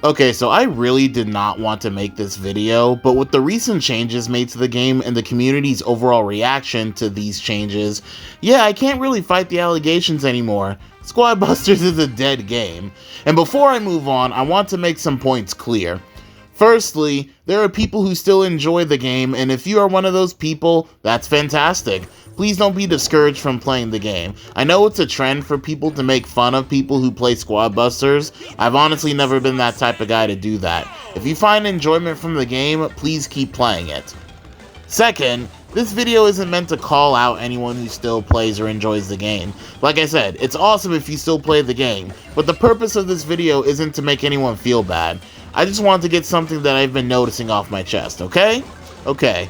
Okay, so I really did not want to make this video, but with the recent changes made to the game and the community's overall reaction to these changes, yeah, I can't really fight the allegations anymore. Squad Busters is a dead game. And before I move on, I want to make some points clear. Firstly, there are people who still enjoy the game, and if you are one of those people, that's fantastic. Please don't be discouraged from playing the game. I know it's a trend for people to make fun of people who play Squad Busters. I've honestly never been that type of guy to do that. If you find enjoyment from the game, please keep playing it. Second, this video isn't meant to call out anyone who still plays or enjoys the game. Like I said, it's awesome if you still play the game, but the purpose of this video isn't to make anyone feel bad. I just want to get something that I've been noticing off my chest, okay? Okay.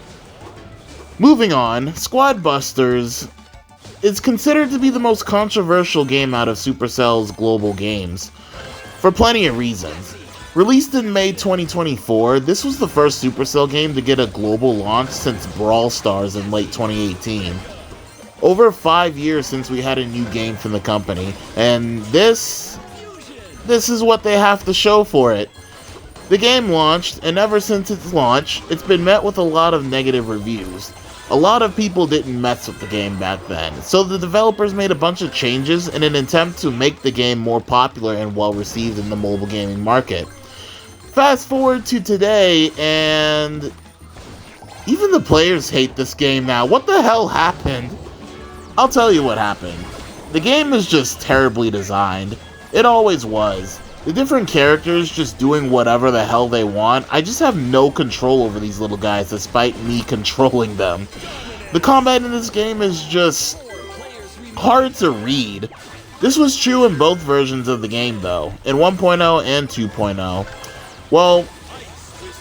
Moving on, Squad Busters is considered to be the most controversial game out of Supercell's global games, for plenty of reasons. Released in May 2024, this was the first Supercell game to get a global launch since Brawl Stars in late 2018. Over 5 years since we had a new game from the company, and this is what they have to show for it. The game launched, and ever since its launch, it's been met with a lot of negative reviews. A lot of people didn't mess with the game back then, so the developers made a bunch of changes in an attempt to make the game more popular and well received in the mobile gaming market. Fast forward to today, and even the players hate this game now. What the hell happened? I'll tell you what happened. The game is just terribly designed. It always was. The different characters just doing whatever the hell they want. I just have no control over these little guys despite me controlling them. The combat in this game is just hard to read. This was true in both versions of the game though, in 1.0 and 2.0. Well,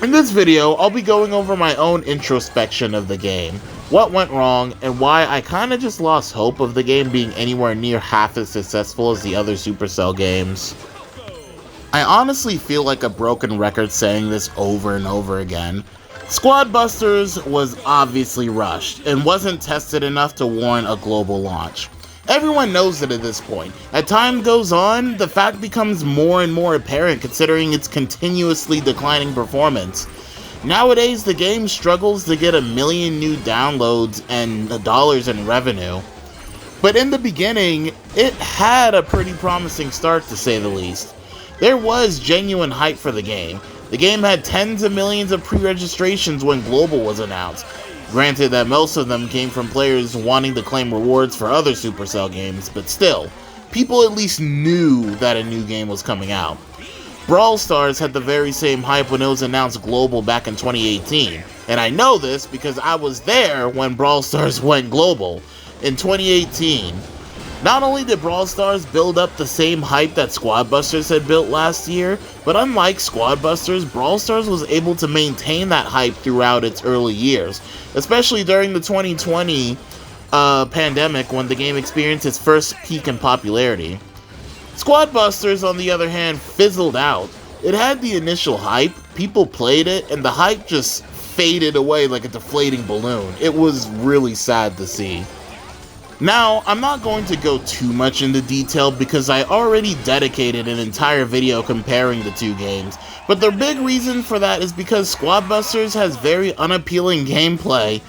in this video, I'll be going over my own introspection of the game, what went wrong, and why I kinda just lost hope of the game being anywhere near half as successful as the other Supercell games. I honestly feel like a broken record saying this over and over again. Squad Busters was obviously rushed, and wasn't tested enough to warrant a global launch. Everyone knows it at this point. As time goes on, the fact becomes more and more apparent considering its continuously declining performance. Nowadays, the game struggles to get 1 million new downloads and dollars in revenue. But in the beginning, it had a pretty promising start to say the least. There was genuine hype for the game. The game had tens of millions of pre-registrations when Global was announced. Granted that most of them came from players wanting to claim rewards for other Supercell games, but still, people at least knew that a new game was coming out. Brawl Stars had the very same hype when it was announced Global back in 2018, and I know this because I was there when Brawl Stars went global in 2018. Not only did Brawl Stars build up the same hype that Squad Busters had built last year, but unlike Squad Busters, Brawl Stars was able to maintain that hype throughout its early years, especially during the 2020 pandemic when the game experienced its first peak in popularity. Squad Busters, on the other hand, fizzled out. It had the initial hype, people played it, and the hype just faded away like a deflating balloon. It was really sad to see. Now, I'm not going to go too much into detail because I already dedicated an entire video comparing the two games, but the big reason for that is because Squad Busters has very unappealing gameplay.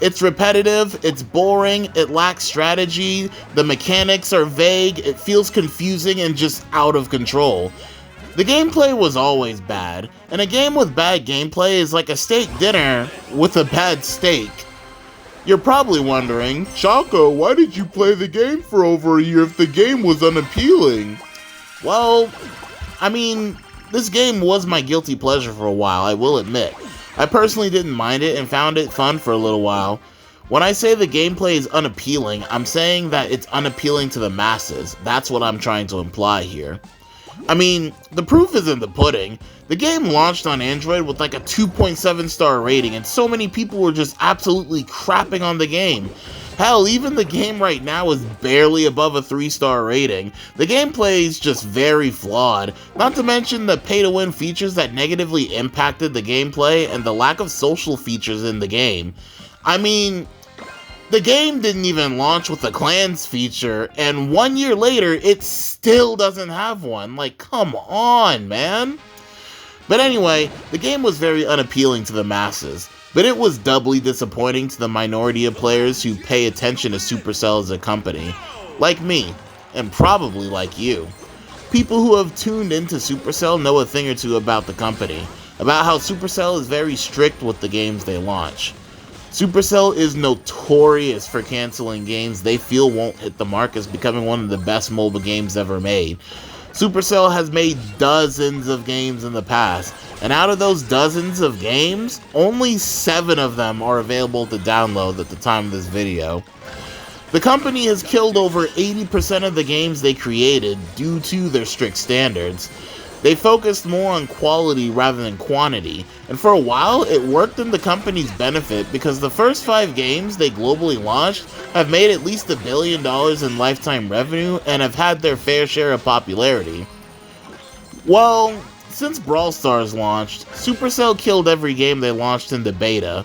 It's repetitive, it's boring, it lacks strategy, the mechanics are vague, it feels confusing and just out of control. The gameplay was always bad, and a game with bad gameplay is like a steak dinner with a bad steak. You're probably wondering, Choco, why did you play the game for over a year if the game was unappealing? Well, I mean, this game was my guilty pleasure for a while, I will admit. I personally didn't mind it and found it fun for a little while. When I say the gameplay is unappealing, I'm saying that it's unappealing to the masses. That's what I'm trying to imply here. I mean, the proof is in the pudding. The game launched on Android with like a 2.7 star rating, and so many people were just absolutely crapping on the game. Hell, even the game right now is barely above a 3-star rating. The gameplay is just very flawed, not to mention the pay-to-win features that negatively impacted the gameplay and the lack of social features in the game. I mean, the game didn't even launch with a clans feature, and 1 year later, it still doesn't have one. Like, come on, man. But anyway, the game was very unappealing to the masses, but it was doubly disappointing to the minority of players who pay attention to Supercell as a company, like me, and probably like you. People who have tuned into Supercell know a thing or two about the company, about how Supercell is very strict with the games they launch. Supercell is notorious for canceling games they feel won't hit the mark as becoming one of the best mobile games ever made. Supercell has made dozens of games in the past, and out of those dozens of games, only 7 of them are available to download at the time of this video. The company has killed over 80% of the games they created due to their strict standards. They focused more on quality rather than quantity, and for a while it worked in the company's benefit because the first 5 games they globally launched have made at least $1 billion in lifetime revenue and have had their fair share of popularity. Well, since Brawl Stars launched, Supercell killed every game they launched into beta.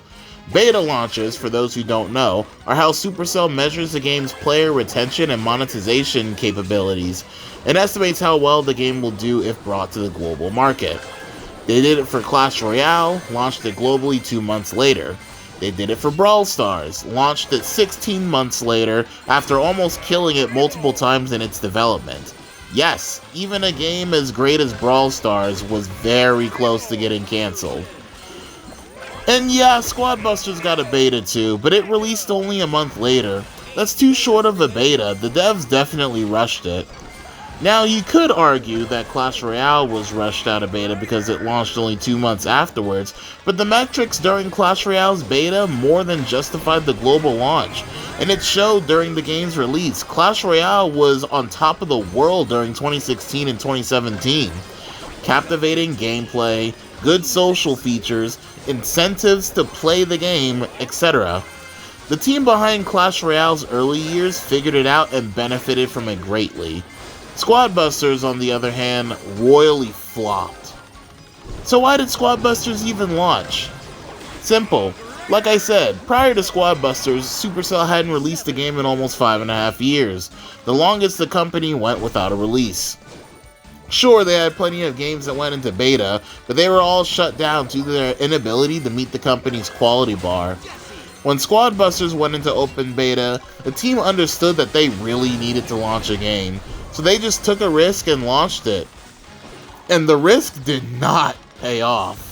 Beta launches, for those who don't know, are how Supercell measures the game's player retention and monetization capabilities, and estimates how well the game will do if brought to the global market. They did it for Clash Royale, launched it globally 2 months later. They did it for Brawl Stars, launched it 16 months later after almost killing it multiple times in its development. Yes, even a game as great as Brawl Stars was very close to getting cancelled. And yeah, Squad Busters got a beta too, but it released only a month later. That's too short of a beta, the devs definitely rushed it. Now, you could argue that Clash Royale was rushed out of beta because it launched only 2 months afterwards, but the metrics during Clash Royale's beta more than justified the global launch, and it showed during the game's release. Clash Royale was on top of the world during 2016 and 2017. Captivating gameplay, good social features, incentives to play the game, etc. The team behind Clash Royale's early years figured it out and benefited from it greatly. Squad Busters, on the other hand, royally flopped. So why did Squad Busters even launch? Simple. Like I said, prior to Squad Busters, Supercell hadn't released a game in almost 5.5 years, the longest the company went without a release. Sure, they had plenty of games that went into beta, but they were all shut down due to their inability to meet the company's quality bar. When Squad Busters went into open beta, the team understood that they really needed to launch a game, so they just took a risk and launched it. And the risk did not pay off.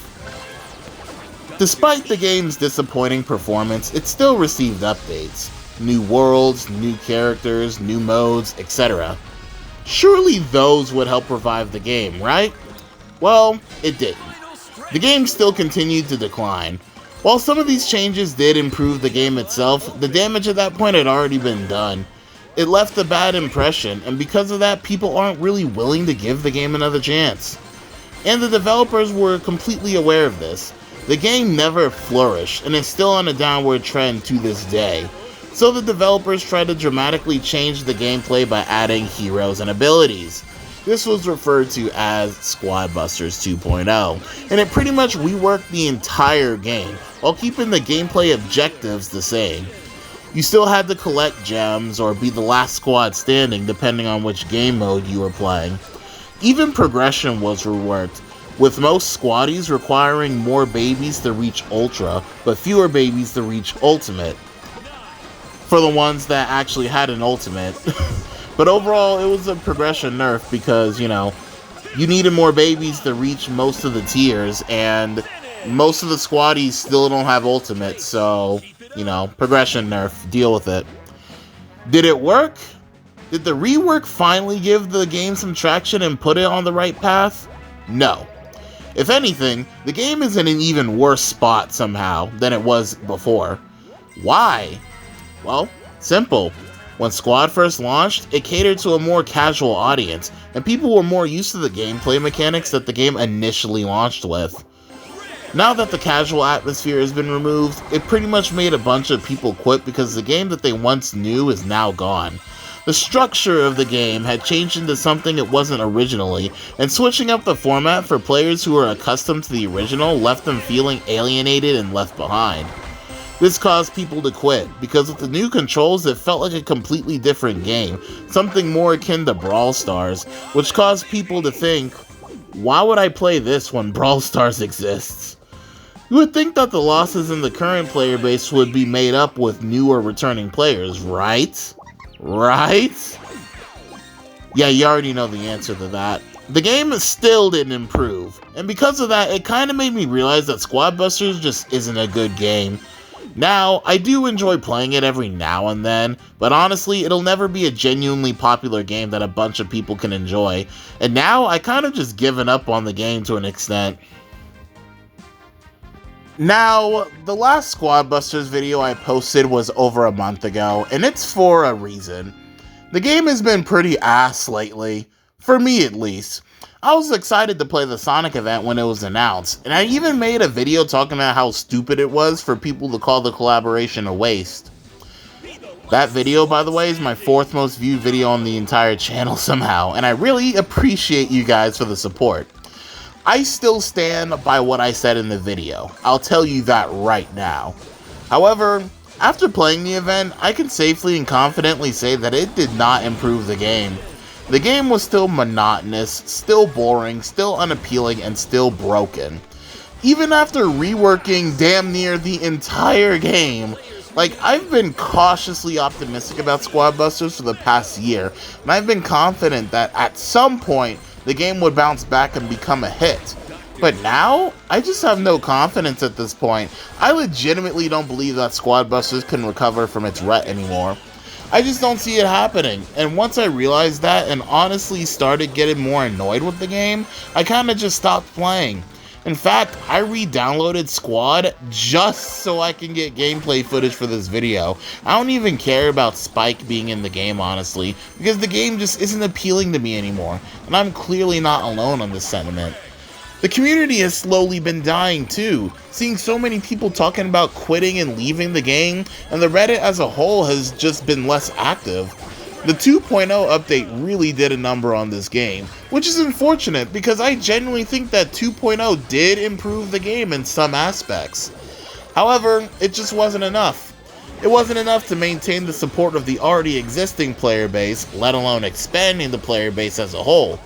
Despite the game's disappointing performance, it still received updates. New worlds, new characters, new modes, etc. Surely those would help revive the game, right? Well, it didn't. The game still continued to decline. While some of these changes did improve the game itself, the damage at that point had already been done. It left a bad impression, and because of that, people aren't really willing to give the game another chance. And the developers were completely aware of this. The game never flourished, and is still on a downward trend to this day. So the developers tried to dramatically change the gameplay by adding heroes and abilities. This was referred to as Squad Busters 2.0, and it pretty much reworked the entire game, while keeping the gameplay objectives the same. You still had to collect gems or be the last squad standing depending on which game mode you were playing. Even progression was reworked, with most squaddies requiring more babies to reach Ultra, but fewer babies to reach Ultimate. For the ones that actually had an Ultimate. But overall, it was a progression nerf because, you needed more babies to reach most of the tiers, and most of the squaddies still don't have Ultimate, so, progression nerf, deal with it. Did it work? Did the rework finally give the game some traction and put it on the right path? No. If anything, the game is in an even worse spot somehow than it was before. Why? Well, simple. When Squad first launched, it catered to a more casual audience, and people were more used to the gameplay mechanics that the game initially launched with. Now that the casual atmosphere has been removed, it pretty much made a bunch of people quit because the game that they once knew is now gone. The structure of the game had changed into something it wasn't originally, and switching up the format for players who were accustomed to the original left them feeling alienated and left behind. This caused people to quit, because with the new controls it felt like a completely different game, something more akin to Brawl Stars, which caused people to think, Why would I play this when Brawl Stars exists? You would think that the losses in the current player base would be made up with new or returning players, right? Right? Yeah, you already know the answer to that. The game still didn't improve, and because of that, it kind of made me realize that Squad Busters just isn't a good game. Now, I do enjoy playing it every now and then, but honestly, it'll never be a genuinely popular game that a bunch of people can enjoy, and now I kind of just given up on the game to an extent. Now, the last Squad Busters video I posted was over a month ago, and it's for a reason. The game has been pretty ass lately, for me at least. I was excited to play the Sonic event when it was announced, and I even made a video talking about how stupid it was for people to call the collaboration a waste. That video, by the way, is my 4th most viewed video on the entire channel somehow, and I really appreciate you guys for the support. I still stand by what I said in the video, I'll tell you that right now. However, after playing the event, I can safely and confidently say that it did not improve the game. The game was still monotonous, still boring, still unappealing, and still broken. Even after reworking damn near the entire game, like, I've been cautiously optimistic about Squad Busters for the past year, and I've been confident that at some point, the game would bounce back and become a hit. But now, I just have no confidence at this point. I legitimately don't believe that Squad Busters can recover from its rut anymore. I just don't see it happening, and once I realized that and honestly started getting more annoyed with the game, I kinda just stopped playing. In fact, I re-downloaded Squad just so I can get gameplay footage for this video. I don't even care about Spike being in the game, honestly, because the game just isn't appealing to me anymore, and I'm clearly not alone on this sentiment. The community has slowly been dying too, seeing so many people talking about quitting and leaving the game, and the Reddit as a whole has just been less active. The 2.0 update really did a number on this game, which is unfortunate because I genuinely think that 2.0 did improve the game in some aspects. However, it just wasn't enough. It wasn't enough to maintain the support of the already existing player base, let alone expanding the player base as a whole.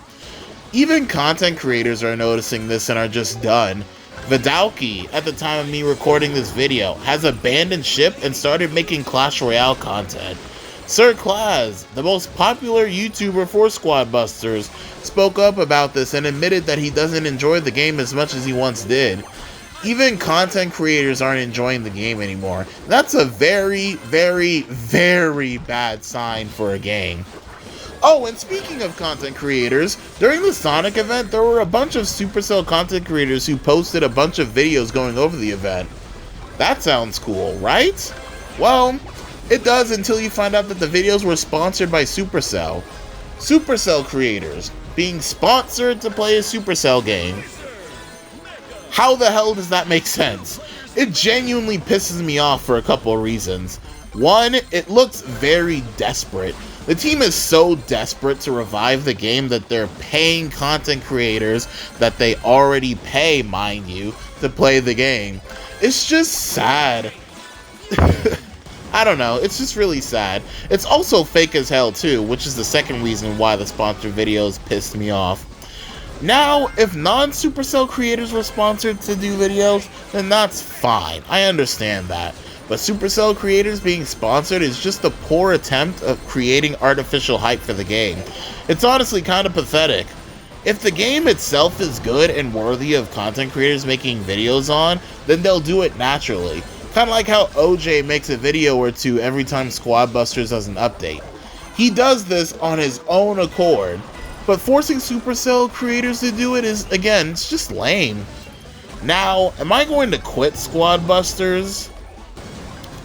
Even content creators are noticing this and are just done. Vidalki, at the time of me recording this video, has abandoned ship and started making Clash Royale content. Sir Claz, the most popular YouTuber for Squad Busters, spoke up about this and admitted that he doesn't enjoy the game as much as he once did. Even content creators aren't enjoying the game anymore. That's a very, very, very bad sign for a game. Oh, and speaking of content creators, during the Sonic event, there were a bunch of Supercell content creators who posted a bunch of videos going over the event. That sounds cool, right? Well, it does until you find out that the videos were sponsored by Supercell. Supercell creators being sponsored to play a Supercell game. How the hell does that make sense? It genuinely pisses me off for a couple of reasons. One, it looks very desperate. The team is so desperate to revive the game that they're paying content creators that they already pay, mind you, to play the game. It's just sad. I don't know, it's just really sad. It's also fake as hell too, which is the second reason why the sponsored videos pissed me off. Now, if non-Supercell creators were sponsored to do videos, then that's fine, I understand that. But Supercell creators being sponsored is just a poor attempt of creating artificial hype for the game. It's honestly kind of pathetic. If the game itself is good and worthy of content creators making videos on, then they'll do it naturally. Kind of like how OJ makes a video or two every time Squad Busters does an update. He does this on his own accord, but forcing Supercell creators to do it is, again, it's just lame. Now, am I going to quit Squad Busters?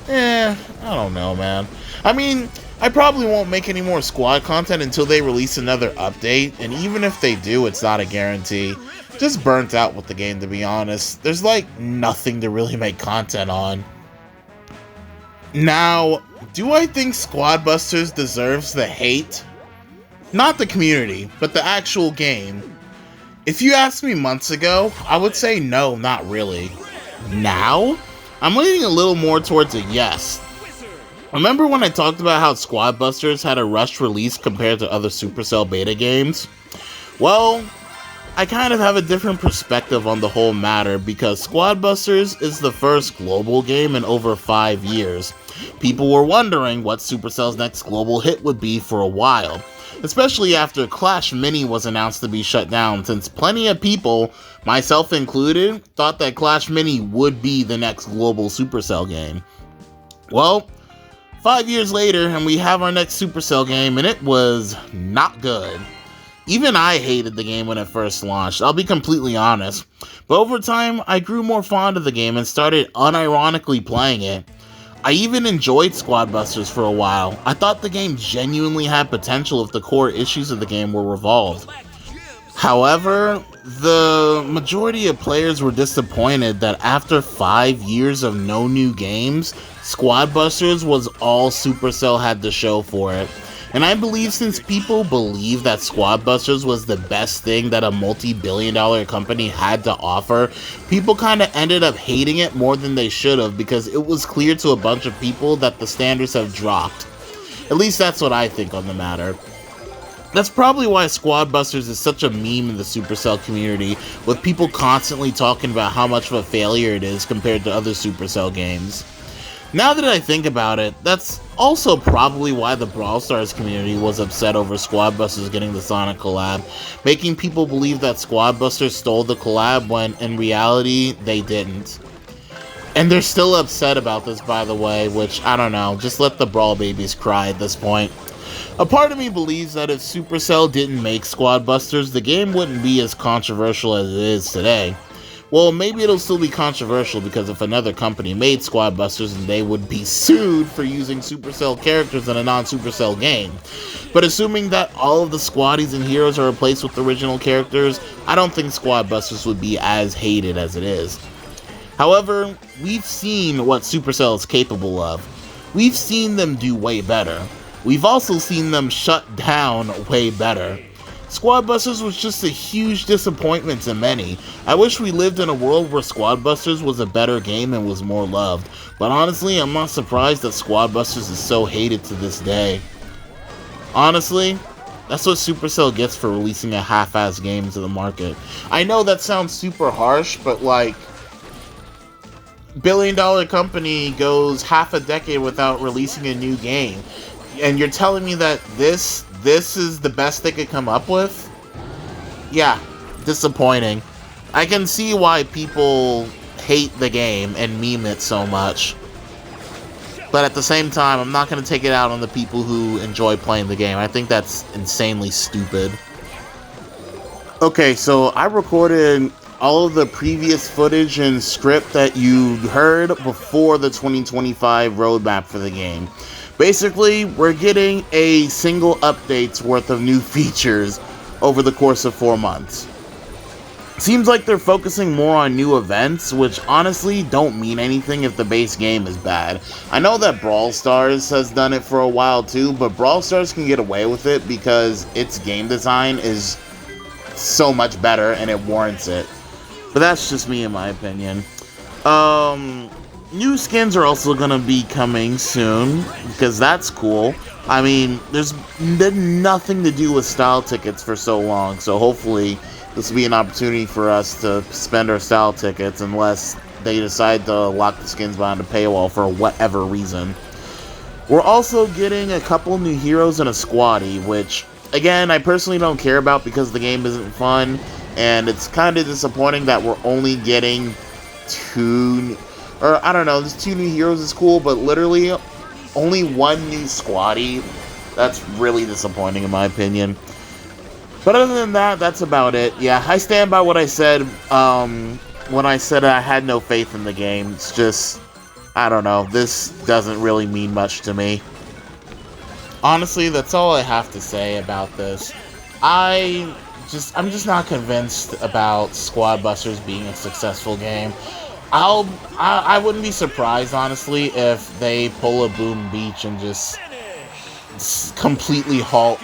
I don't know, man. I mean, I probably won't make any more Squad content until they release another update, and even if they do, it's not a guarantee. Just burnt out with the game, to be honest. There's like nothing to really make content on. Now, do I think Squad Busters deserves the hate? Not the community, but the actual game. If you asked me months ago, I would say no, not really. Now, I'm leaning a little more towards a yes. Remember when I talked about how Squad Busters had a rushed release compared to other Supercell beta games? Well, I kind of have a different perspective on the whole matter because Squad Busters is the first global game in over 5 years. People were wondering what Supercell's next global hit would be for a while, especially after Clash Mini was announced to be shut down, since plenty of people, myself included, thought that Clash Mini would be the next global Supercell game. Well, 5 years later, and we have our next Supercell game, and it was not good. Even I hated the game when it first launched, I'll be completely honest. But over time, I grew more fond of the game and started unironically playing it. I even enjoyed Squad Busters for a while. I thought the game genuinely had potential if the core issues of the game were resolved. However, the majority of players were disappointed that after 5 years of no new games, Squad Busters was all Supercell had to show for it. And I believe since people believe that Squad Busters was the best thing that a multi-billion-dollar company had to offer, people kind of ended up hating it more than they should have because it was clear to a bunch of people that the standards have dropped. At least that's what I think on the matter. That's probably why Squad Busters is such a meme in the Supercell community, with people constantly talking about how much of a failure it is compared to other Supercell games. Now that I think about it, that's also probably why the Brawl Stars community was upset over Squad Busters getting the Sonic collab, making people believe that Squad Busters stole the collab when in reality they didn't. And they're still upset about this, by the way, which, I don't know, just let the Brawl babies cry at this point. A part of me believes that if Supercell didn't make Squad Busters, the game wouldn't be as controversial as it is today. Well, maybe it'll still be controversial because if another company made Squad Busters, then they would be sued for using Supercell characters in a non-Supercell game. But assuming that all of the squaddies and heroes are replaced with original characters, I don't think Squad Busters would be as hated as it is. However, we've seen what Supercell is capable of. We've seen them do way better. We've also seen them shut down way better. Squad Busters was just a huge disappointment to many. I wish we lived in a world where Squad Busters was a better game and was more loved. But honestly, I'm not surprised that Squad Busters is so hated to this day. Honestly, that's what Supercell gets for releasing a half-ass game to the market. I know that sounds super harsh, but like, billion-dollar company goes half a decade without releasing a new game. And you're telling me that this is the best they could come up with? Yeah, disappointing. I can see why people hate the game and meme it so much. But at the same time, I'm not going to take it out on the people who enjoy playing the game. I think that's insanely stupid. Okay, so I recorded all of the previous footage and script that you heard before the 2025 roadmap for the game. Basically, we're getting a single update's worth of new features over the course of 4 months. Seems like they're focusing more on new events, which honestly don't mean anything if the base game is bad. I know that Brawl Stars has done it for a while too, but Brawl Stars can get away with it because its game design is so much better and it warrants it. But that's just me in my opinion. New skins are also going to be coming soon, because that's cool. I mean, there's been nothing to do with style tickets for so long, so hopefully this will be an opportunity for us to spend our style tickets, unless they decide to lock the skins behind a paywall for whatever reason. We're also getting a couple new heroes and a squaddie, which, again, I personally don't care about because the game isn't fun, and it's kind of disappointing that we're only getting I don't know, there's 2 new heroes is cool, but literally only 1 new squaddie. That's really disappointing in my opinion. But other than that, that's about it. Yeah, I stand by what I said when I said I had no faith in the game. It's just, I don't know, this doesn't really mean much to me. Honestly, that's all I have to say about this. I'm just not convinced about Squad Busters being a successful game. I wouldn't be surprised, honestly, if they pull a Boom Beach and just completely halt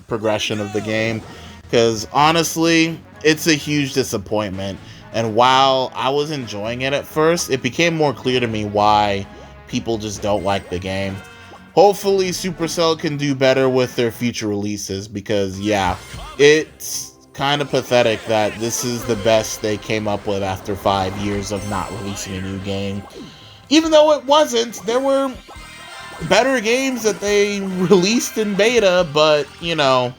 progression of the game. Because, honestly, it's a huge disappointment. And while I was enjoying it at first, it became more clear to me why people just don't like the game. Hopefully, Supercell can do better with their future releases. Because, yeah, it's kind of pathetic that this is the best they came up with after 5 years of not releasing a new game. Even though it wasn't, there were better games that they released in beta, but, you know,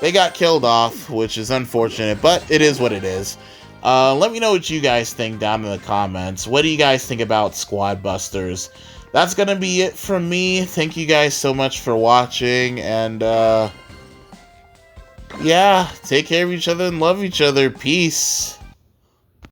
they got killed off, which is unfortunate, but it is what it is. Let me know what you guys think down in the comments. What do you guys think about Squad Busters? That's gonna be it from me. Thank you guys so much for watching, and, yeah, take care of each other and love each other. Peace.